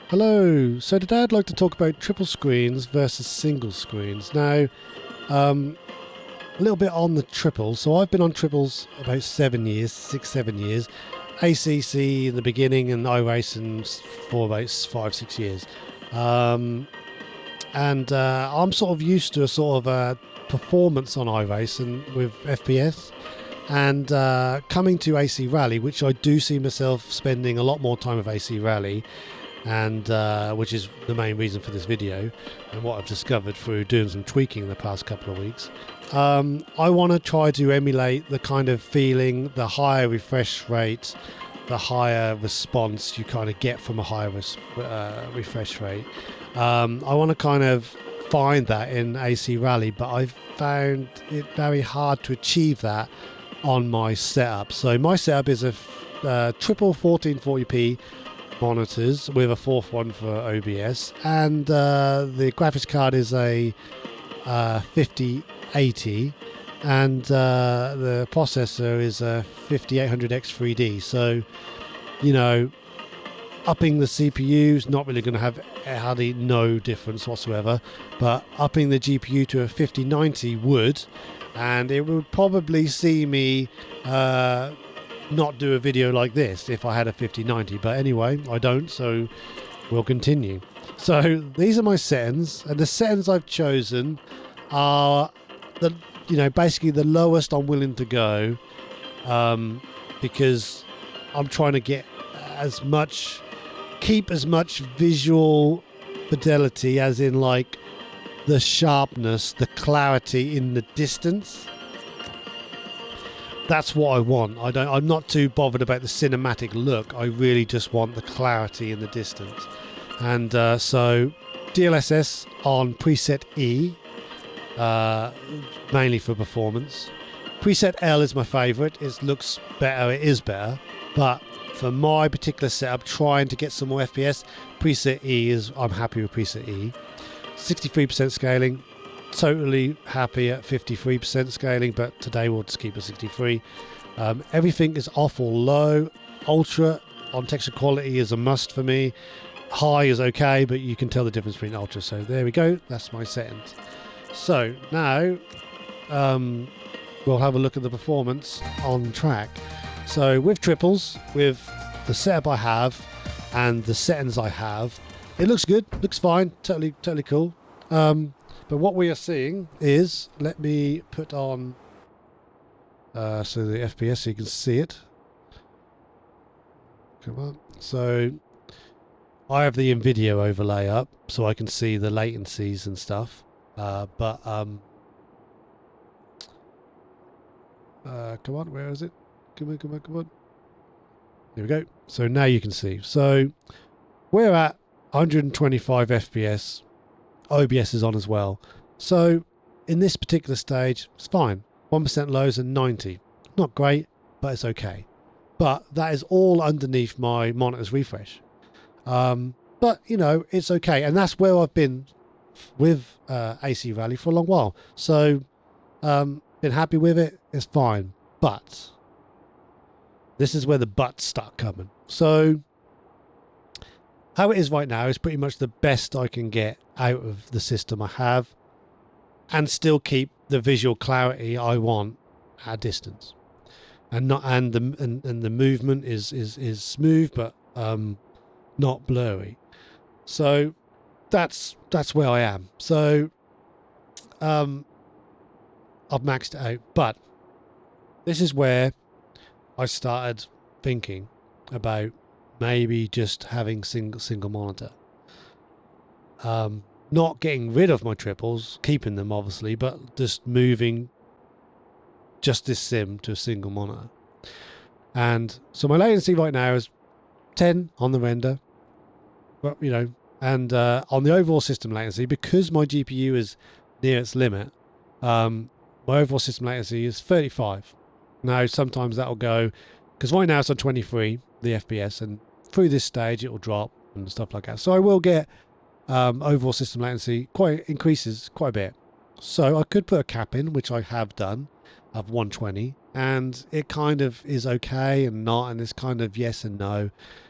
Hello. So today I'd like to talk about triple screens versus single screens. Now, a little bit on the triples. So I've been on triples about 7 years, 6, 7 years. ACC in the beginning and iRacing for about 5, 6 years. And I'm sort of used to a sort of performance on iRacing with FPS. And coming to AC Rally, which I do see myself spending a lot more time with AC Rally, and which is the main reason for this video and what I've discovered through doing some tweaking in the past couple of weeks. I want to try to emulate the kind of feeling, the higher refresh rate, the higher response you kind of get from a higher refresh rate. I want to kind of find that in AC Rally, but I've found it very hard to achieve that on my setup. So my setup is a triple 1440p monitors with a fourth one for OBS, and the graphics card is a 5080, and the processor is a 5800X3D. So, you know, upping the CPU is not really going to have hardly no difference whatsoever, but upping the GPU to a 5090 would, and it would probably see me not do a video like this if I had a 5090, but anyway, I don't, so we'll continue. So these are my settings, and the settings I've chosen are basically the lowest I'm willing to go, because I'm trying to keep as much visual fidelity, as in like the sharpness, the clarity in the distance. That's what I want. I'm not too bothered about the cinematic look. I really just want the clarity in the distance. And so DLSS on preset E, mainly for performance. Preset L is my favorite. It looks better. It is better. But for my particular setup, trying to get some more FPS, preset E I'm happy with preset E. 63% scaling. Totally happy at 53% scaling, but today we'll just keep it 63. Everything is off or low. Ultra on texture quality is a must for me. High is okay, but you can tell the difference between ultra. So there we go. That's my settings. So now we'll have a look at the performance on track. So with triples, with the setup I have and the settings I have, it looks good. Looks fine. Totally cool. But what we are seeing is, let me put on so the FPS so you can see it. Come on. So I have the NVIDIA overlay up so I can see the latencies and stuff. Come on, where is it? Come on. Here we go. So now you can see. So we're at 125 FPS. OBS is on as well. So in this particular stage, it's fine. 1% lows and 90. Not great, but it's okay. But that is all underneath my monitor's refresh. But, you know, it's okay. And that's where I've been with AC Rally for a long while. So been happy with it. It's fine. But this is where the buts start coming. So how it is right now is pretty much the best I can get out of the system I have, and still keep the visual clarity I want at a distance, and the movement is smooth but not blurry. So that's where I am. So I've maxed it out, but this is where I started thinking about maybe just having single monitor. Not getting rid of my triples, keeping them obviously, but just moving just this sim to a single monitor. And so my latency right now is 10 on the render, but you know, and on the overall system latency, because my GPU is near its limit, my overall system latency is 35. Now sometimes that'll go, because right now it's on 23 the FPS, and through this stage it will drop and stuff like that. So I will get overall system latency increases quite a bit. So I could put a cap in, which I have done, of 120, and it kind of is okay and not, and it's kind of yes and no.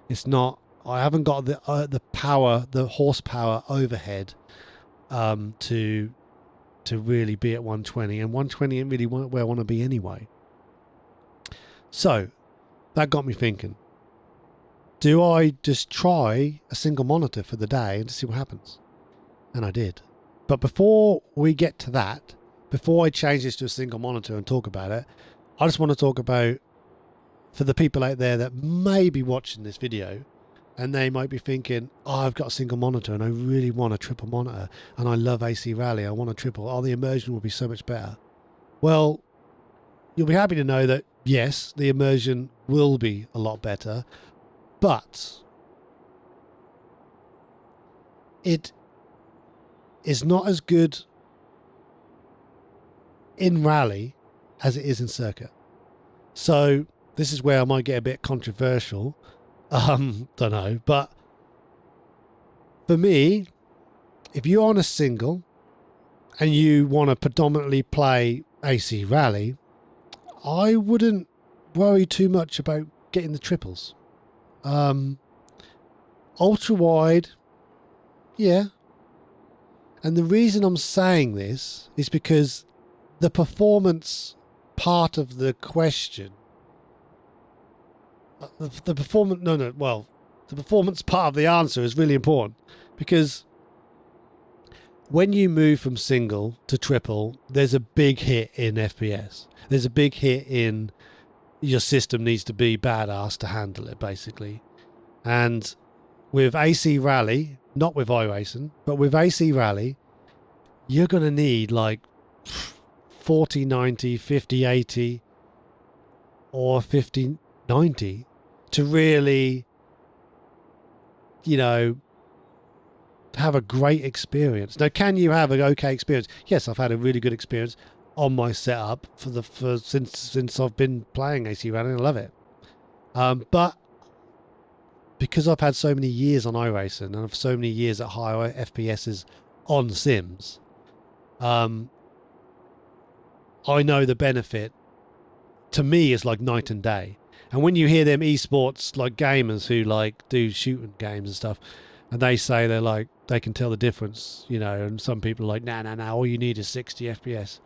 It's not I haven't got the power, the horsepower overhead to really be at 120, and 120 ain't really where I want to be anyway. So that got me thinking, do I just try a single monitor for the day and see what happens? And I did. But before we get to that, before I change this to a single monitor and talk about it, I just want to talk about, for the people out there that may be watching this video and they might be thinking, oh, I've got a single monitor and I really want a triple monitor and I love AC Rally, I want a triple, oh, the immersion will be so much better. Well, you'll be happy to know that yes, the immersion will be a lot better, but it is not as good in rally as it is in circuit. So this is where I might get a bit controversial. Don't know, but for me, if you're on a single and you want to predominantly play AC Rally, I wouldn't worry too much about getting the triples. Ultra wide, yeah. And the reason I'm saying this is because the performance part of the question, the performance part of the answer is really important, because when you move from single to triple, there's a big hit in FPS. There's a big hit in your system needs to be badass to handle it, basically. And with AC Rally, not with iRacing, but with AC Rally, you're going to need like 4090, 5080 or 5090 to really, you know, have a great experience. Now, can you have an okay experience? Yes, I've had a really good experience on my setup since I've been playing AC Rally, and I love it. But because I've had so many years on iRacing and I've so many years at higher FPSs on sims, I know the benefit. To me, is like night and day. And when you hear them esports like gamers who like do shooting games and stuff, and they say they're like, they can tell the difference, you know, and some people are like, nah, all you need is 60 FPS.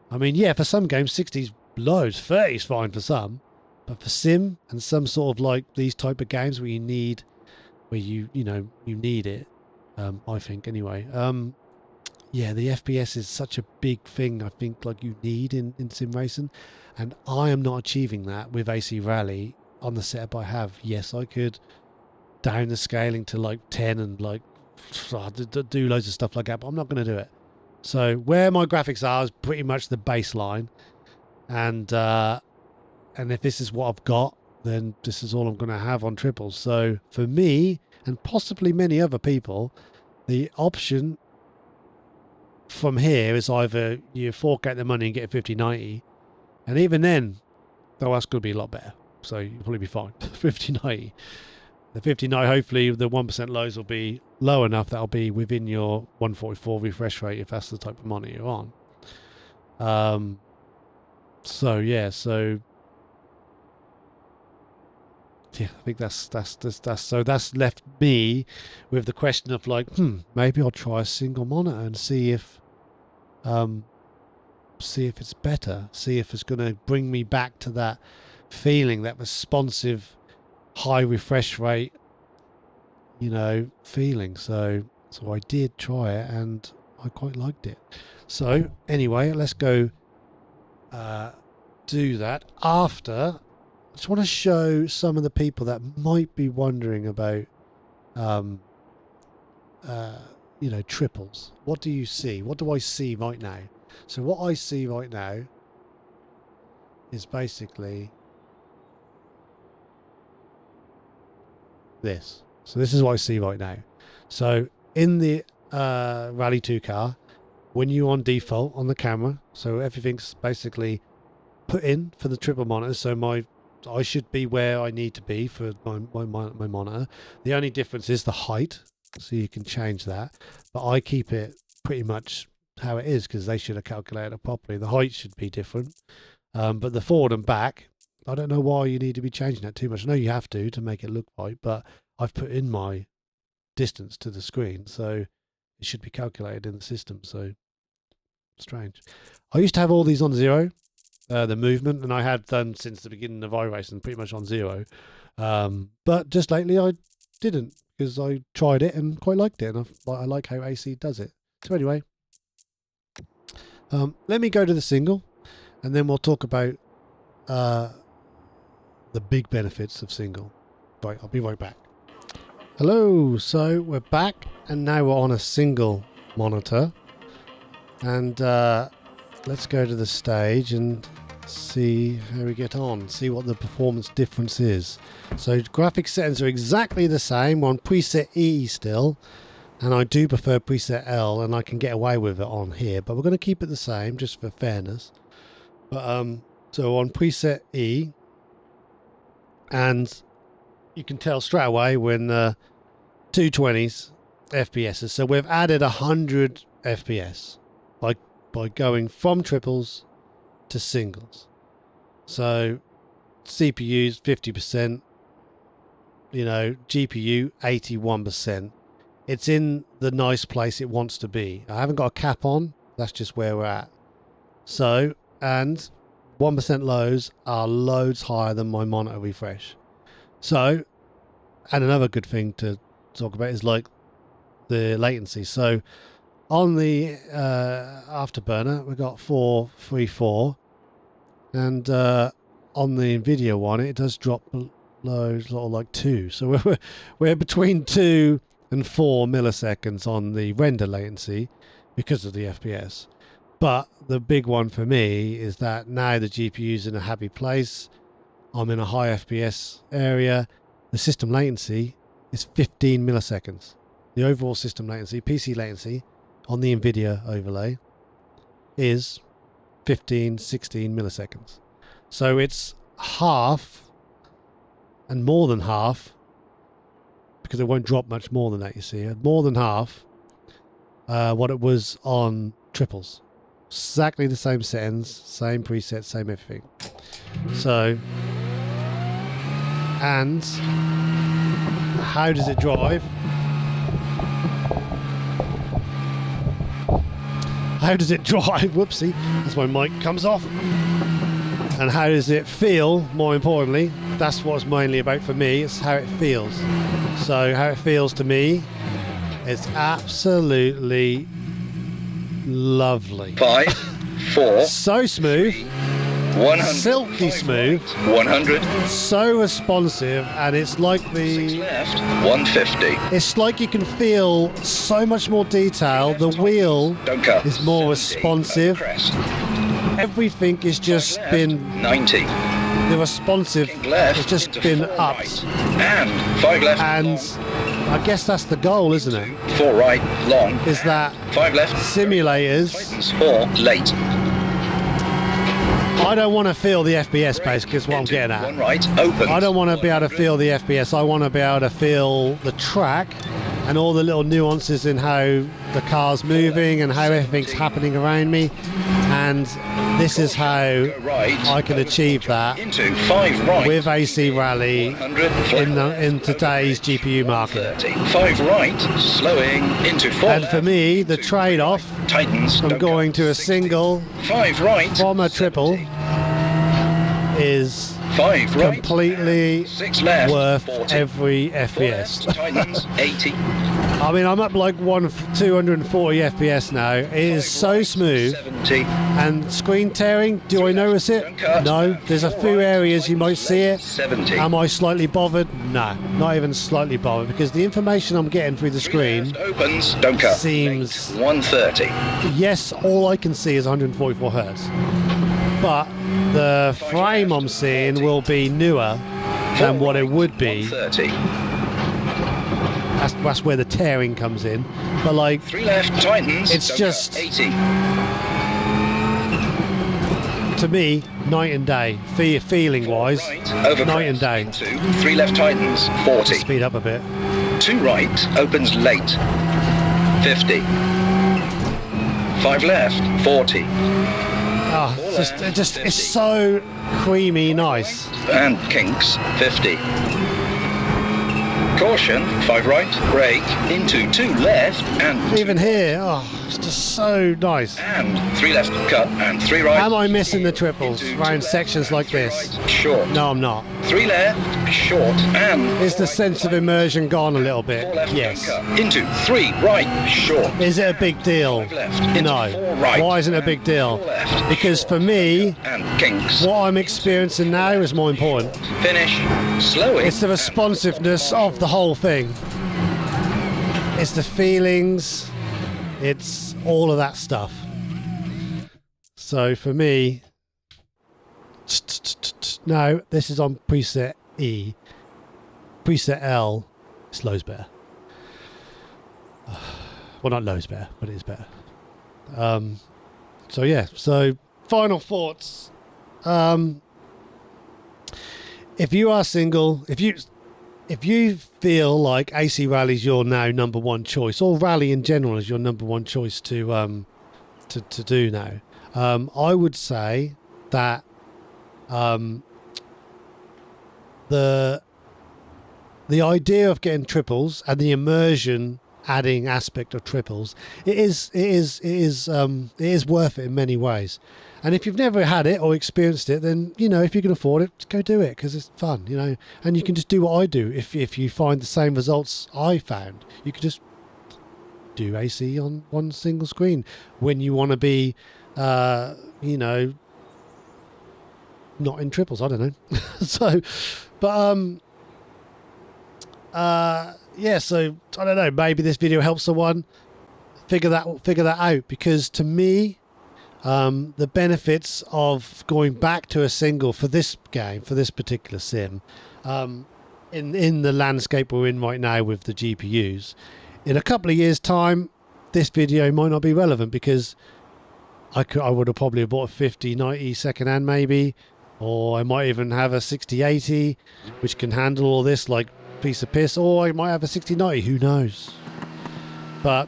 I mean, yeah, for some games, 60's loads, 30's fine for some, but for sim and some sort of like these type of games where you need, you need it, I think anyway. Yeah, the FPS is such a big thing, I think, like you need in sim racing, and I am not achieving that with AC Rally on the setup I have. Yes, I could down the scaling to like 10 and like do loads of stuff like that, but I'm not going to do it. So where my graphics are is pretty much the baseline, and if this is what I've got, then this is all I'm going to have on triples. So for me, and possibly many other people, the option from here is either you fork out the money and get a 5090, and even then, though, that's going to be a lot better. So you'll probably be fine. 5090. The 5090, hopefully the 1% lows will be low enough that'll be within your 144 refresh rate if that's the type of monitor you're on. So yeah, I think that's left me with the question of like, maybe I'll try a single monitor and see if it's better, see if it's going to bring me back to that feeling, that responsive, high refresh rate, you know, feeling. So I did try it and I quite liked it. So anyway, let's go do that. After, I just want to show some of the people that might be wondering about you know, triples. What do you see? What do I see right now? So what I see right now is basically this. So this is what I see right now. So in the Rally 2 car, when you're on default on the camera, so everything's basically put in for the triple monitor. So I should be where I need to be for my monitor. The only difference is the height, so you can change that. But I keep it pretty much how it is because they should have calculated it properly. The height should be different. But the forward and back, I don't know why you need to be changing that too much. I know you have to make it look right, but I've put in my distance to the screen, so it should be calculated in the system. So strange. I used to have all these on 0, the movement, and I had done since the beginning of iRacing pretty much on 0. But just lately I didn't, because I tried it and quite liked it, and I like how AC does it. So anyway, let me go to the single, and then we'll talk about the big benefits of single. Right, I'll be right back. Hello, so we're back, and now we're on a single monitor, and let's go to the stage and see how we get on, see what the performance difference is. So graphics settings are exactly the same. We're on preset E still, and I do prefer preset L, and I can get away with it on here, but we're going to keep it the same just for fairness. But so on preset E, and you can tell straight away when 220s FPS. So we've added 100 FPS by going from triples to singles. So CPU's 50%, GPU 81%. It's in the nice place it wants to be. I haven't got a cap on, that's just where we're at. So, and 1% lows are loads higher than my monitor refresh. So, and another good thing to talk about is like the latency. So on the Afterburner, we got 434, and on the NVIDIA one, it does drop below sort of like 2. So we're between 2 and 4 milliseconds on the render latency because of the FPS. But the big one for me is that now the GPU's in a happy place. I'm in a high FPS area. The system latency is 15 milliseconds. The overall system latency, PC latency, on the NVIDIA overlay is 15, 16 milliseconds. So it's half and more than half, because it won't drop much more than that, you see. More than half what it was on triples. Exactly the same settings, same presets, same everything. So, and how does it drive? How does it drive? Whoopsie, as my mic comes off. And how does it feel, more importantly? That's what's mainly about for me, it's how it feels. So how it feels to me, it's absolutely lovely. 5, 4, so smooth, 100, silky smooth, 100, so responsive, and it's like 6 the... left, 150. It's like you can feel so much more detail. The wheel Don't cut. is more 70, responsive. crest. Everything has just Left, been... 90. The responsive Left, has just into been 4 upped. right. And 5 left, And long. I guess that's the goal, isn't it? 4 right, long. Is that 5 left, simulators... Titans 4, late. I don't want to feel the FPS pace, because what I'm Into getting at. 1 right, open. I don't want to be able to feel the FPS. I want to be able to feel the track and all the little nuances in how the car's moving and how everything's happening around me. And this is how I can achieve that Into 5 right. with AC Rally 100, in today's GPU market. 30. 5 right, slowing into 4 And for me, the trade-off Titans from don't going cut. to a 60. single 5 right, from a triple 70. is 5 right, completely 6 left, worth 40. every 4 FPS. left, Titans 80. I mean, I'm up like 240 FPS now. It is so smooth. 70. And screen tearing, do I notice it? No. There's a few areas you might see it. 70. Am I slightly bothered? No, not even slightly bothered, because the information I'm getting through the screen Left opens, don't cut. seems... 130. Yes, all I can see is 144 hertz. But the frame I'm seeing will be newer than what it would be. 130. That's where the tearing comes in. But like, 3 left, Titans. It's don't just- cut. 80. to me, night and day. Feeling wise, Right, over night and crest. day. Into 3 left, Titans. 40. Speed up a bit. 2 right, opens late. 50. 5 left, 40. Oh, it's so creamy nice. And kinks, 50. Caution, 5 right, brake, into 2 left, and Even here, oh, it's just so nice. and 3 left, cut, and 3 right. Am I missing the triples Into 2 around left, sections and like 3 this? right, short. No, I'm not. 3 left, short, and Is the sense of immersion gone a little 4 bit? left, Yes. and cut. Into 3 right, short. Is it a big deal? 5 left, into No. 4 right. Why isn't it a and big deal? 4 left, Because for me, and kinks. what I'm experiencing now is more important. Finish, slowing. It's the responsiveness of the whole thing. It's the feelings. It's all of that stuff. So for me, no, this is on preset E. Preset L, it's low's better. Well, not low's better, but it is better. So yeah, so final thoughts. If you are single, if you feel like AC Rally is your now number one choice, or Rally in general is your number one choice to do now, I would say that the idea of getting triples and the immersion adding aspect of triples, it is worth it in many ways. And if you've never had it or experienced it, then, you know, if you can afford it, go do it, because it's fun, you know. And you can just do what I do. If you find the same results I found, you can just do AC on one single screen when you want to be, you know, not in triples. I don't know. So, but yeah. So I don't know. Maybe this video helps someone figure that out, because to me, the benefits of going back to a single for this game, for this particular sim, in the landscape we're in right now with the GPUs, in a couple of years' time, this video might not be relevant, because I would have probably bought a 5090 secondhand maybe, or I might even have a 6080 which can handle all this like piece of piss, or I might have a 6090, who knows. But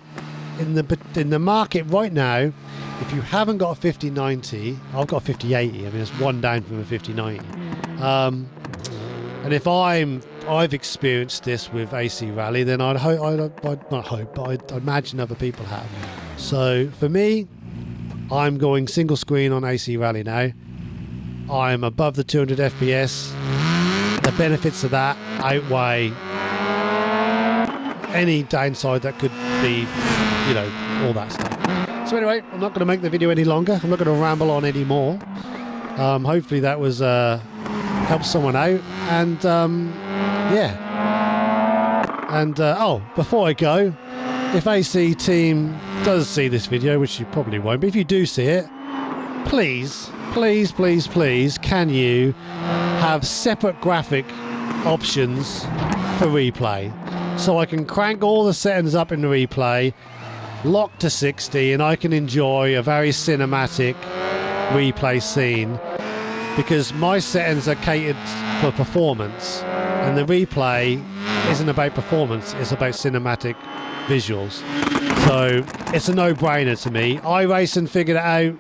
in the market right now, if you haven't got a 5090, I've got a 5080. I mean, it's one down from a 5090. And if I've experienced this with AC Rally, then I'd not hope, but I'd imagine other people have. So for me, I'm going single screen on AC Rally now. I'm above the 200 FPS. The benefits of that outweigh any downside that could be, you know, all that stuff. So anyway, I'm not going to make the video any longer. I'm not going to ramble on any more. Hopefully that was helped someone out. And yeah. And oh, before I go, if AC Team does see this video, which you probably won't, but if you do see it, please, can you have separate graphic options for replay, so I can crank all the settings up in the replay, lock to 60, and I can enjoy a very cinematic replay scene, because my settings are catered for performance, and the replay isn't about performance, it's about cinematic visuals. So it's a no-brainer to me. iRacing figured it out,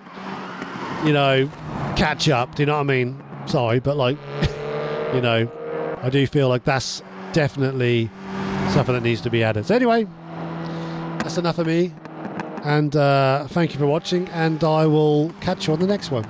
you know, catch up, do you know what I mean? Sorry, but like, you know, I do feel like that's definitely something that needs to be added. So anyway, that's enough of me, and thank you for watching, and I will catch you on the next one.